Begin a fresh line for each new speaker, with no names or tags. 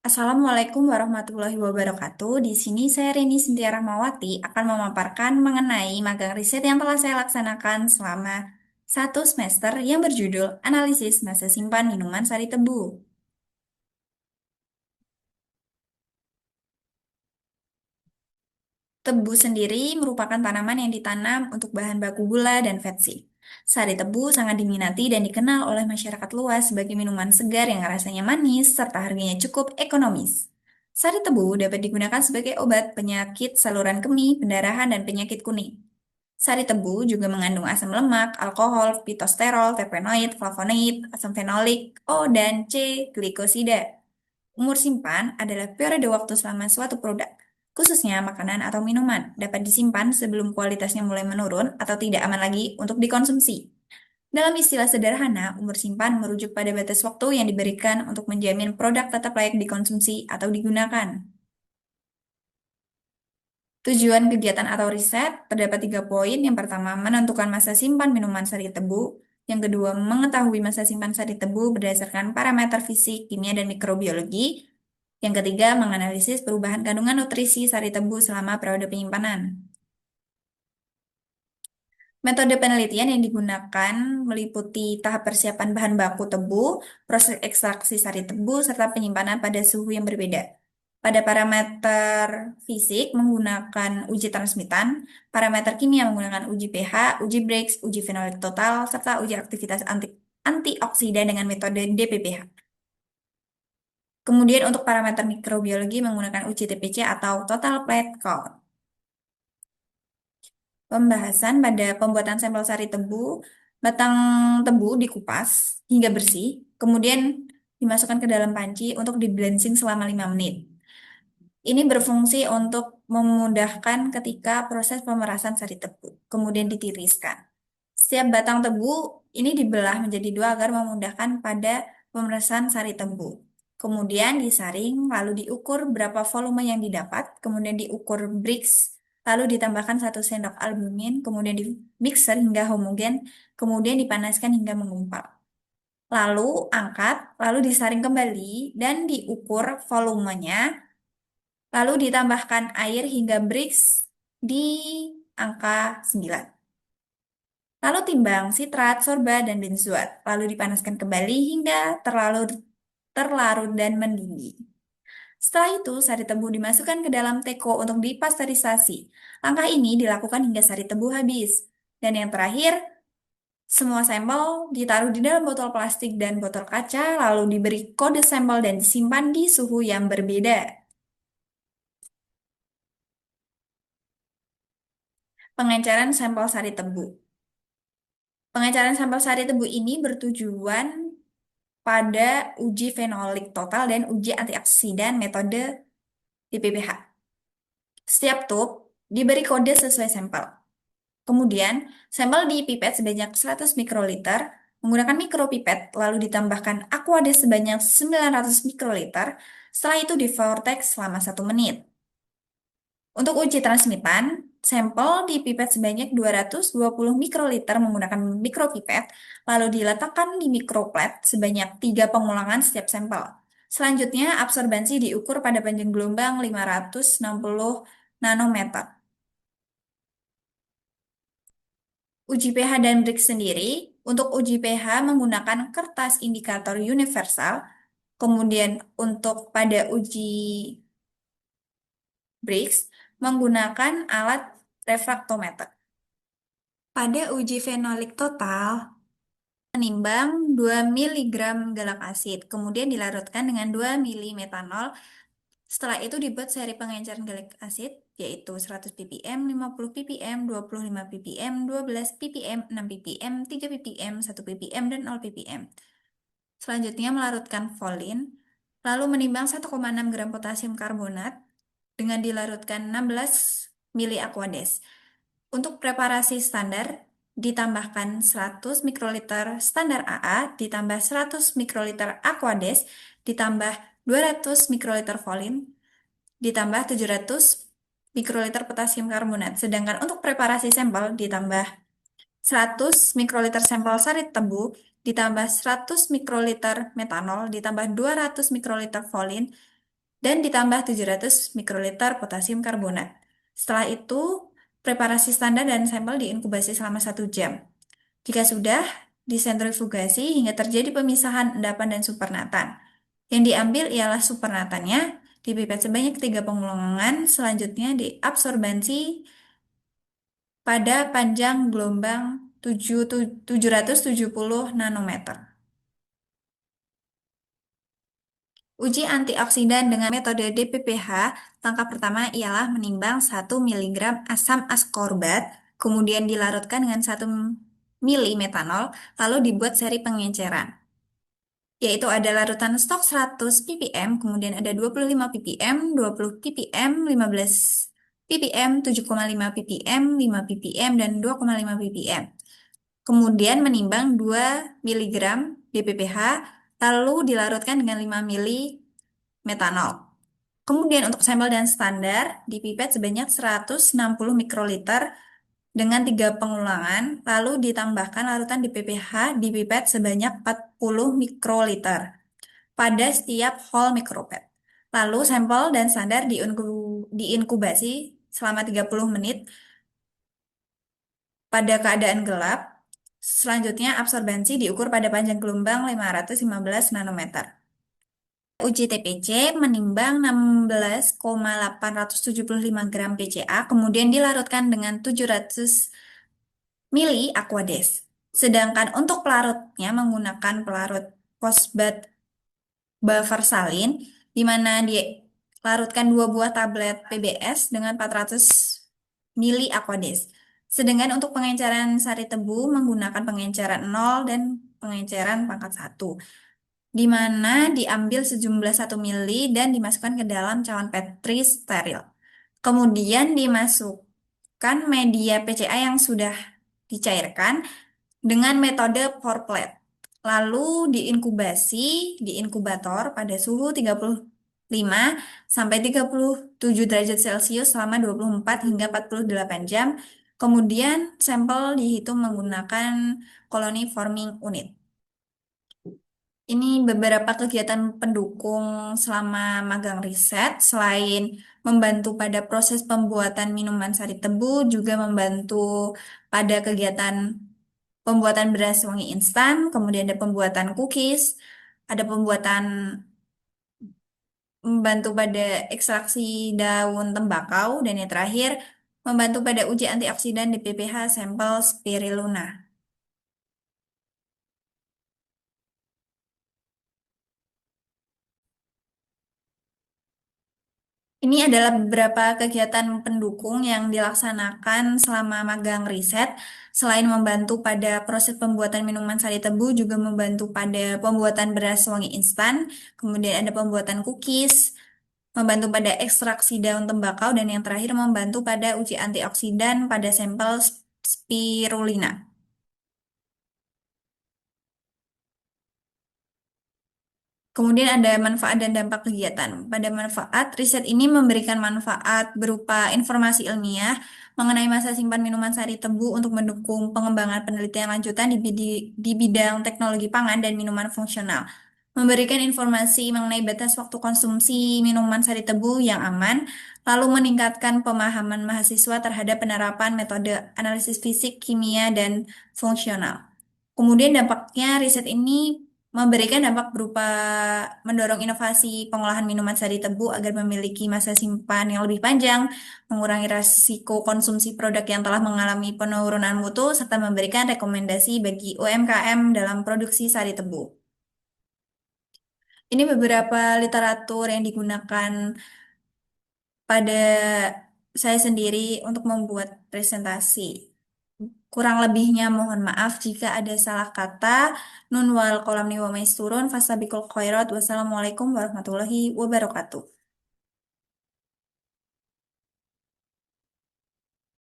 Assalamualaikum warahmatullahi wabarakatuh. Di sini saya Rini Sintia Rahmawati akan memaparkan mengenai magang riset yang telah saya laksanakan selama satu semester yang berjudul Analisis Masa Simpan Minuman Sari Tebu. Tebu sendiri merupakan tanaman yang ditanam untuk bahan baku gula dan vetsi. Sari tebu sangat diminati dan dikenal oleh masyarakat luas sebagai minuman segar yang rasanya manis serta harganya cukup ekonomis. Sari tebu dapat digunakan sebagai obat penyakit saluran kemih, pendarahan, dan penyakit kuning. Sari tebu juga mengandung asam lemak, alkohol, fitosterol, terpenoid, flavonoid, asam fenolik, O, dan C, glikosida. Umur simpan adalah periode waktu selama suatu produk, khususnya makanan atau minuman, dapat disimpan sebelum kualitasnya mulai menurun atau tidak aman lagi untuk dikonsumsi. Dalam istilah sederhana, umur simpan merujuk pada batas waktu yang diberikan untuk menjamin produk tetap layak dikonsumsi atau digunakan. Tujuan kegiatan atau riset terdapat 3 poin. Yang pertama, menentukan masa simpan minuman sari tebu. Yang kedua, mengetahui masa simpan sari tebu berdasarkan parameter fisik, kimia, dan mikrobiologi. Yang ketiga, menganalisis perubahan kandungan nutrisi sari tebu selama periode penyimpanan. Metode penelitian yang digunakan meliputi tahap persiapan bahan baku tebu, proses ekstraksi sari tebu, serta penyimpanan pada suhu yang berbeda. Pada parameter fisik menggunakan uji transmitan, parameter kimia menggunakan uji pH, uji Briggs, uji fenolik total, serta uji aktivitas antioksida dengan metode DPPH. Kemudian untuk parameter mikrobiologi menggunakan uji TPC atau total plate count. Pembahasan pada pembuatan sampel sari tebu, batang tebu dikupas hingga bersih, kemudian dimasukkan ke dalam panci untuk di-blanching selama 5 menit. Ini berfungsi untuk memudahkan ketika proses pemerasan sari tebu, kemudian ditiriskan. Setiap batang tebu ini dibelah menjadi dua agar memudahkan pada pemerasan sari tebu. Kemudian disaring, lalu diukur berapa volume yang didapat, kemudian diukur Brix, lalu ditambahkan 1 sendok albumin, kemudian di mixer hingga homogen, kemudian dipanaskan hingga menggumpal. Lalu angkat, lalu disaring kembali dan diukur volumenya, lalu ditambahkan air hingga Brix di angka 9. Lalu timbang sitrat, sorba, dan benzoat. Lalu dipanaskan kembali hingga terlarut dan mendidih. Setelah itu, sari tebu dimasukkan ke dalam teko untuk dipasteurisasi. Langkah ini dilakukan hingga sari tebu habis. Dan yang terakhir, semua sampel ditaruh di dalam botol plastik dan botol kaca, lalu diberi kode sampel dan disimpan di suhu yang berbeda. Pengenceran sampel sari tebu. Pengenceran sampel sari tebu ini bertujuan pada uji fenolik total dan uji antioksidan metode DPPH. Setiap tube diberi kode sesuai sampel. Kemudian, sampel dipipet sebanyak 100 mikroliter menggunakan mikropipet, lalu ditambahkan aquades sebanyak 900 mikroliter. Setelah itu di-vortex selama 1 menit. Untuk uji transmitan, sampel dipipet sebanyak 220 mikroliter menggunakan mikropipet, lalu diletakkan di mikroplet sebanyak 3 pengulangan setiap sampel. Selanjutnya, absorbansi diukur pada panjang gelombang 560 nanometer. Uji pH dan Brix sendiri, untuk uji pH menggunakan kertas indikator universal, kemudian untuk pada uji Brix menggunakan alat refraktometer. Pada uji fenolik total, menimbang 2 miligram galak asid, kemudian dilarutkan dengan 2 mili metanol. Setelah itu dibuat seri pengenceran galak asid, yaitu 100 ppm, 50 ppm, 25 ppm, 12 ppm, 6 ppm, 3 ppm, 1 ppm, dan 0 ppm. Selanjutnya melarutkan volin, lalu menimbang 1,6 gram potasium karbonat dengan dilarutkan 16 mili aquades. Untuk preparasi standar, ditambahkan 100 mikroliter standar AA, ditambah 100 mikroliter aquades, ditambah 200 mikroliter volin, ditambah 700 mikroliter potasium karbonat. Sedangkan untuk preparasi sampel, ditambah 100 mikroliter sampel sari tebu, ditambah 100 mikroliter metanol, ditambah 200 mikroliter volin, dan ditambah 700 mikroliter potasium karbonat. Setelah itu, preparasi standar dan sampel diinkubasi selama 1 jam. Jika sudah, disentrifugasi hingga terjadi pemisahan endapan dan supernatan. Yang diambil ialah supernatannya, dipipet sebanyak 3 pengulangan, selanjutnya diabsorbansi pada panjang gelombang 770 nanometer. Uji antioksidan dengan metode DPPH, langkah pertama ialah menimbang 1 mg asam askorbat, kemudian dilarutkan dengan 1 mili metanol, lalu dibuat seri pengenceran, yaitu ada larutan stok 100 ppm, kemudian ada 25 ppm, 20 ppm, 15 ppm, 7,5 ppm, 5 ppm, dan 2,5 ppm. Kemudian menimbang 2 mg DPPH, lalu dilarutkan dengan 5 mili metanol. Kemudian untuk sampel dan standar dipipet sebanyak 160 mikroliter dengan 3 pengulangan, lalu ditambahkan larutan DPPH dipipet sebanyak 40 mikroliter pada setiap whole mikropet. Lalu sampel dan standar diinkubasi selama 30 menit pada keadaan gelap. Selanjutnya absorbensi diukur pada panjang gelombang 515 nanometer. Uji TPC menimbang 16,875 gram PCA, kemudian dilarutkan dengan 700 mili Aquades. Sedangkan untuk pelarutnya menggunakan pelarut fosbat buffer salin, di mana dilarutkan 2 buah tablet PBS dengan 400 mili Aquades. Sedangkan untuk pengenceran sari tebu menggunakan pengenceran 0 dan pengenceran pangkat 1, di mana diambil sejumlah 1 mili dan dimasukkan ke dalam cawan Petri steril. Kemudian dimasukkan media PCA yang sudah dicairkan dengan metode pour plate. Lalu diinkubasi di inkubator pada suhu 35 sampai 37 derajat Celcius selama 24 hingga 48 jam. Kemudian sampel dihitung menggunakan colony forming unit. Ini beberapa kegiatan pendukung selama magang riset. Selain membantu pada proses pembuatan minuman sari tebu, juga membantu pada kegiatan pembuatan beras wangi instan, kemudian ada pembuatan cookies, ada pembuatan membantu pada ekstraksi daun tembakau, dan yang terakhir membantu pada uji antioksidan di PPH sampel spirulina. Ini adalah beberapa kegiatan pendukung yang dilaksanakan selama magang riset. Selain membantu pada proses pembuatan minuman sari tebu, juga membantu pada pembuatan beras wangi instan, kemudian ada pembuatan cookies, membantu pada ekstraksi daun tembakau, dan yang terakhir membantu pada uji antioksidan pada sampel spirulina. Kemudian ada manfaat dan dampak kegiatan. Pada manfaat, riset ini memberikan manfaat berupa informasi ilmiah mengenai masa simpan minuman sari tebu untuk mendukung pengembangan penelitian lanjutan di bidang teknologi pangan dan minuman fungsional. Memberikan informasi mengenai batas waktu konsumsi minuman sari tebu yang aman, lalu meningkatkan pemahaman mahasiswa terhadap penerapan metode analisis fisik, kimia, dan fungsional. Kemudian dampaknya riset ini memberikan dampak berupa mendorong inovasi pengolahan minuman sari tebu agar memiliki masa simpan yang lebih panjang, mengurangi risiko konsumsi produk yang telah mengalami penurunan mutu, serta memberikan rekomendasi bagi UMKM dalam produksi sari tebu. Ini beberapa literatur yang digunakan pada saya sendiri untuk membuat presentasi. Kurang lebihnya mohon maaf jika ada salah kata. Nun wal kolam ni wa maisturun fasabikul khairat. Wassalamualaikum warahmatullahi wabarakatuh.